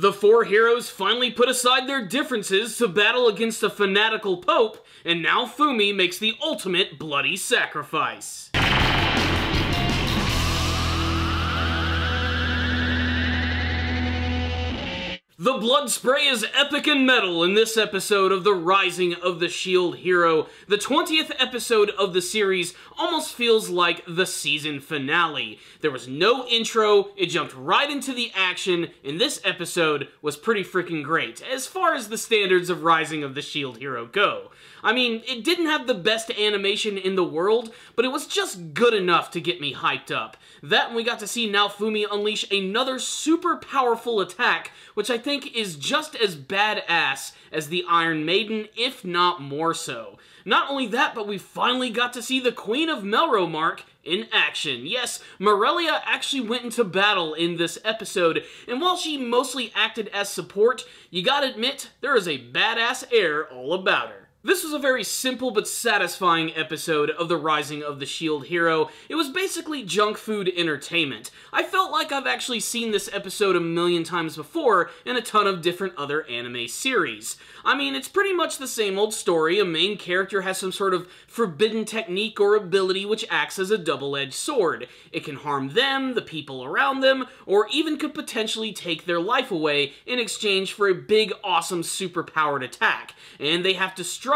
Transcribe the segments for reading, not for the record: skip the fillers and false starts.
The four heroes finally put aside their differences to battle against a fanatical pope, and Naofumi makes the ultimate bloody sacrifice. The blood spray is epic and metal in this episode of The Rising of the Shield Hero. The 20th episode of the series almost feels like the season finale. There was no intro, it jumped right into the action, and this episode was pretty freaking great, as far as the standards of Rising of the Shield Hero go. I mean, it didn't have the best animation in the world, but it was just good enough to get me hyped up. That, and we got to see Naofumi unleash another super powerful attack, which I think is just as badass as the Iron Maiden, if not more so. Not only that, but we finally got to see the Queen of Melromark in action. Yes, Morelia actually went into battle in this episode, and while she mostly acted as support, you gotta admit, there is a badass air all about her. This was a very simple but satisfying episode of The Rising of the Shield Hero. It was basically junk food entertainment. I felt like I've actually seen this episode a million times before in a ton of different other anime series. I mean, it's pretty much the same old story. A main character has some sort of forbidden technique or ability which acts as a double-edged sword. It can harm them, the people around them, or even could potentially take their life away in exchange for a big, awesome, super-powered attack. And they have to struggle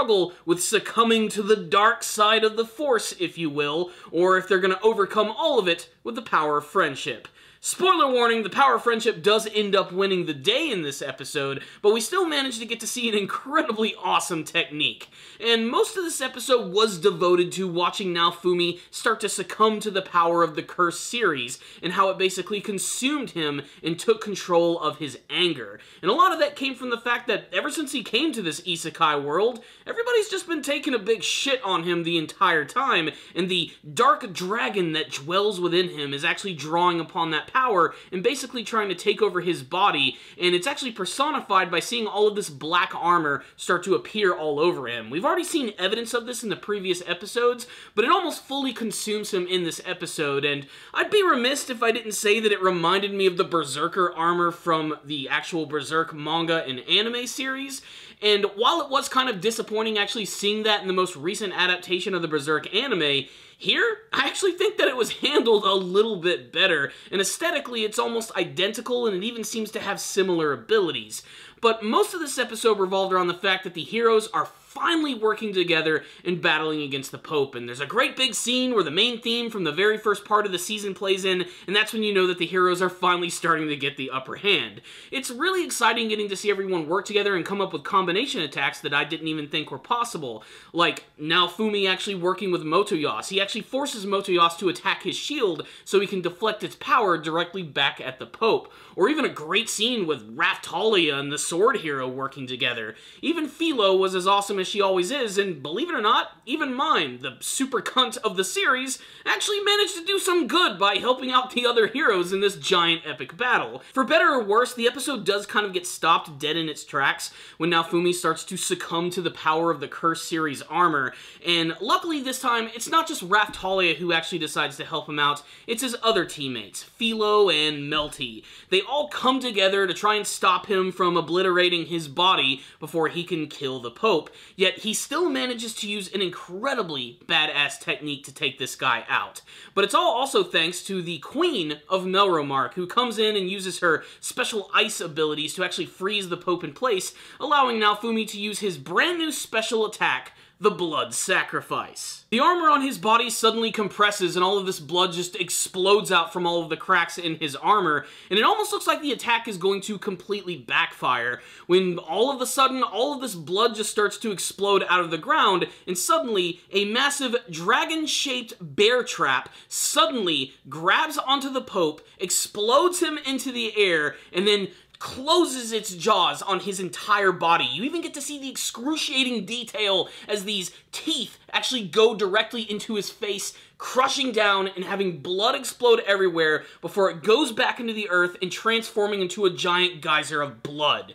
with succumbing to the dark side of the Force, if you will, or if they're going to overcome all of it with the power of friendship. Spoiler warning, the power of friendship does end up winning the day in this episode, but we still managed to get to see an incredibly awesome technique. And most of this episode was devoted to watching Naofumi start to succumb to the power of the Curse series, and how it basically consumed him and took control of his anger. And a lot of that came from the fact that ever since he came to this isekai world, everybody's just been taking a big shit on him the entire time, and the dark dragon that dwells within him is actually drawing upon that power and basically trying to take over his body, and it's actually personified by seeing all of this black armor start to appear all over him. We've already seen evidence of this in the previous episodes, but it almost fully consumes him in this episode, and I'd be remiss if I didn't say that it reminded me of the Berserker armor from the actual Berserk manga and anime series. And while it was kind of disappointing actually seeing that in the most recent adaptation of the Berserk anime, here, I actually think that it was handled a little bit better, and aesthetically it's almost identical and it even seems to have similar abilities. But most of this episode revolved around the fact that the heroes are finally working together and battling against the Pope, and there's a great big scene where the main theme from the very first part of the season plays in, and that's when you know that the heroes are finally starting to get the upper hand. It's really exciting getting to see everyone work together and come up with combination attacks that I didn't even think were possible, like Naofumi actually working with Motoyas. He actually forces Motoyas to attack his shield so he can deflect its power directly back at the Pope, or even a great scene with Raftalia and the Sword Hero working together. Even Philo was as awesome as she always is, and believe it or not, even Mime, the super cunt of the series, actually managed to do some good by helping out the other heroes in this giant epic battle. For better or worse, the episode does kind of get stopped dead in its tracks when Naofumi starts to succumb to the power of the Curse series armor, and luckily this time, it's not just Raftalia who actually decides to help him out, it's his other teammates, Philo and Melty. They all come together to try and stop him from obliterating his body before he can kill the Pope, yet he still manages to use an incredibly badass technique to take this guy out. But it's all also thanks to the Queen of Melromark, who comes in and uses her special ice abilities to actually freeze the Pope in place, allowing Naofumi to use his brand new special attack, the Blood Sacrifice. The armor on his body suddenly compresses and all of this blood just explodes out from all of the cracks in his armor, and it almost looks like the attack is going to completely backfire when all of a sudden all of this blood just starts to explode out of the ground, and suddenly a massive dragon-shaped bear trap suddenly grabs onto the Pope, explodes him into the air, and then closes its jaws on his entire body. You even get to see the excruciating detail as these teeth actually go directly into his face, crushing down and having blood explode everywhere before it goes back into the earth and transforming into a giant geyser of blood.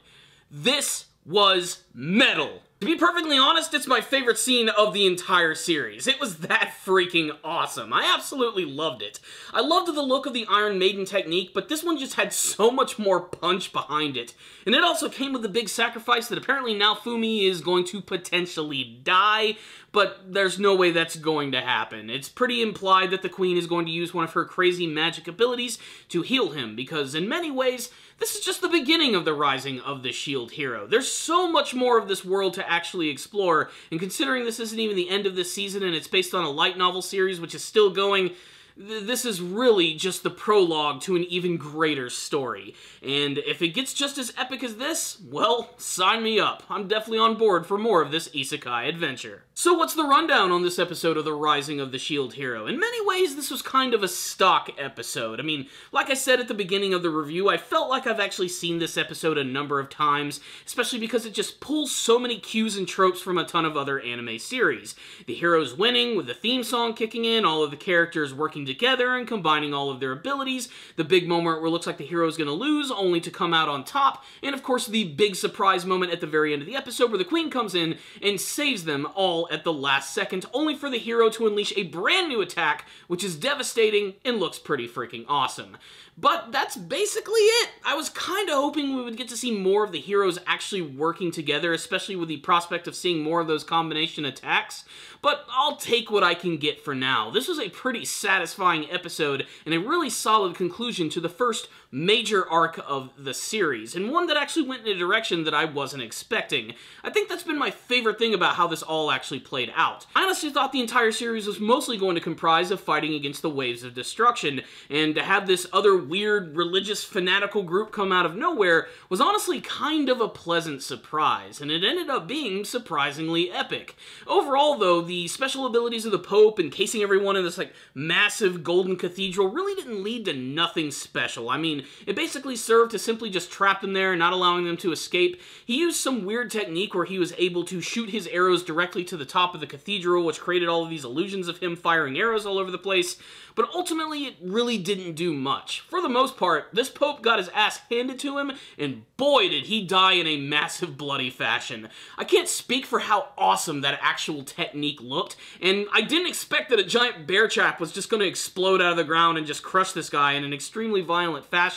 This was metal. To be perfectly honest, it's my favorite scene of the entire series. It was that freaking awesome. I absolutely loved it. I loved the look of the Iron Maiden technique, but this one just had so much more punch behind it. And it also came with the big sacrifice that apparently Naofumi is going to potentially die, but there's no way that's going to happen. It's pretty implied that the Queen is going to use one of her crazy magic abilities to heal him, because in many ways, this is just the beginning of the Rising of the S.H.I.E.L.D. hero. There's so much more of this world to actually explore, and considering this isn't even the end of this season and it's based on a light novel series which is still going, this is really just the prologue to an even greater story. And if it gets just as epic as this, well, sign me up. I'm definitely on board for more of this isekai adventure. So what's the rundown on this episode of The Rising of the S.H.I.E.L.D. hero? In many ways, this was kind of a stock episode. I mean, like I said at the beginning of the review, I felt like I've actually seen this episode a number of times, especially because it just pulls so many cues and tropes from a ton of other anime series. The heroes winning, with the theme song kicking in, all of the characters working together and combining all of their abilities, the big moment where it looks like the hero's gonna lose, only to come out on top, and of course the big surprise moment at the very end of the episode where the Queen comes in and saves them all at the last second, only for the hero to unleash a brand new attack, which is devastating and looks pretty freaking awesome. But that's basically it. I was kinda hoping we would get to see more of the heroes actually working together, especially with the prospect of seeing more of those combination attacks, but I'll take what I can get for now. This was a pretty satisfying episode and a really solid conclusion to the first major arc of the series, and one that actually went in a direction that I wasn't expecting. I think that's been my favorite thing about how this all actually played out. I honestly thought the entire series was mostly going to comprise of fighting against the waves of destruction, and to have this other weird religious fanatical group come out of nowhere was honestly kind of a pleasant surprise, and it ended up being surprisingly epic. Overall though, the special abilities of the Pope encasing everyone in this like massive golden cathedral really didn't lead to nothing special. I mean, it basically served to simply just trap them there, not allowing them to escape. He used some weird technique where he was able to shoot his arrows directly to the top of the cathedral, which created all of these illusions of him firing arrows all over the place, but ultimately it really didn't do much. For the most part, this Pope got his ass handed to him, and boy did he die in a massive bloody fashion. I can't speak for how awesome that actual technique looked, and I didn't expect that a giant bear trap was just going to explode out of the ground and just crush this guy in an extremely violent fashion,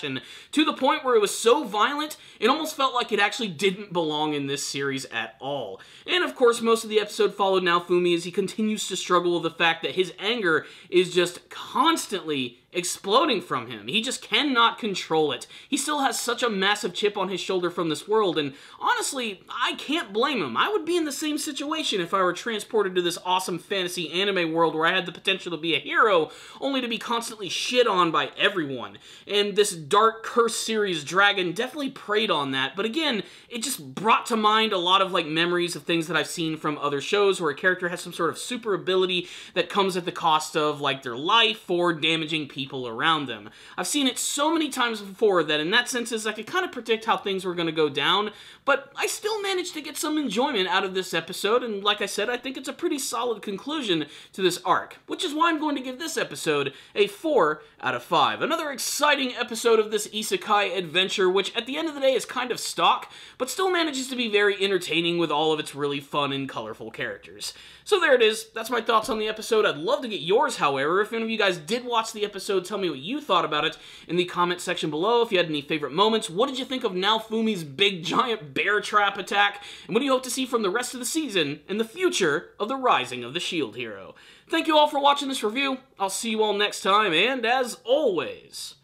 to the point where it was so violent, it almost felt like it actually didn't belong in this series at all. And of course, most of the episode followed Naofumi as he continues to struggle with the fact that his anger is just constantly exploding from him. He just cannot control it. He still has such a massive chip on his shoulder from this world, and honestly, I can't blame him. I would be in the same situation if I were transported to this awesome fantasy anime world where I had the potential to be a hero, only to be constantly shit on by everyone. And this Dark Curse series Dragon definitely preyed on that, but again, it just brought to mind a lot of like memories of things that I've seen from other shows where a character has some sort of super ability that comes at the cost of like their life or damaging people around them. I've seen it so many times before that in that sense I could kind of predict how things were going to go down, but I still managed to get some enjoyment out of this episode, and like I said, I think it's a pretty solid conclusion to this arc, which is why I'm going to give this episode a 4 out of 5. Another exciting episode of this isekai adventure, which at the end of the day is kind of stock, but still manages to be very entertaining with all of its really fun and colorful characters. So there it is. That's my thoughts on the episode. I'd love to get yours, however. If any of you guys did watch the episode, tell me what you thought about it in the comment section below. If you had any favorite moments, what did you think of Naofumi's big giant bear trap attack? And what do you hope to see from the rest of the season and the future of the Rising of the S.H.I.E.L.D. hero? Thank you all for watching this review. I'll see you all next time, and as always,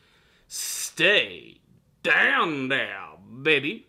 stay down there, baby.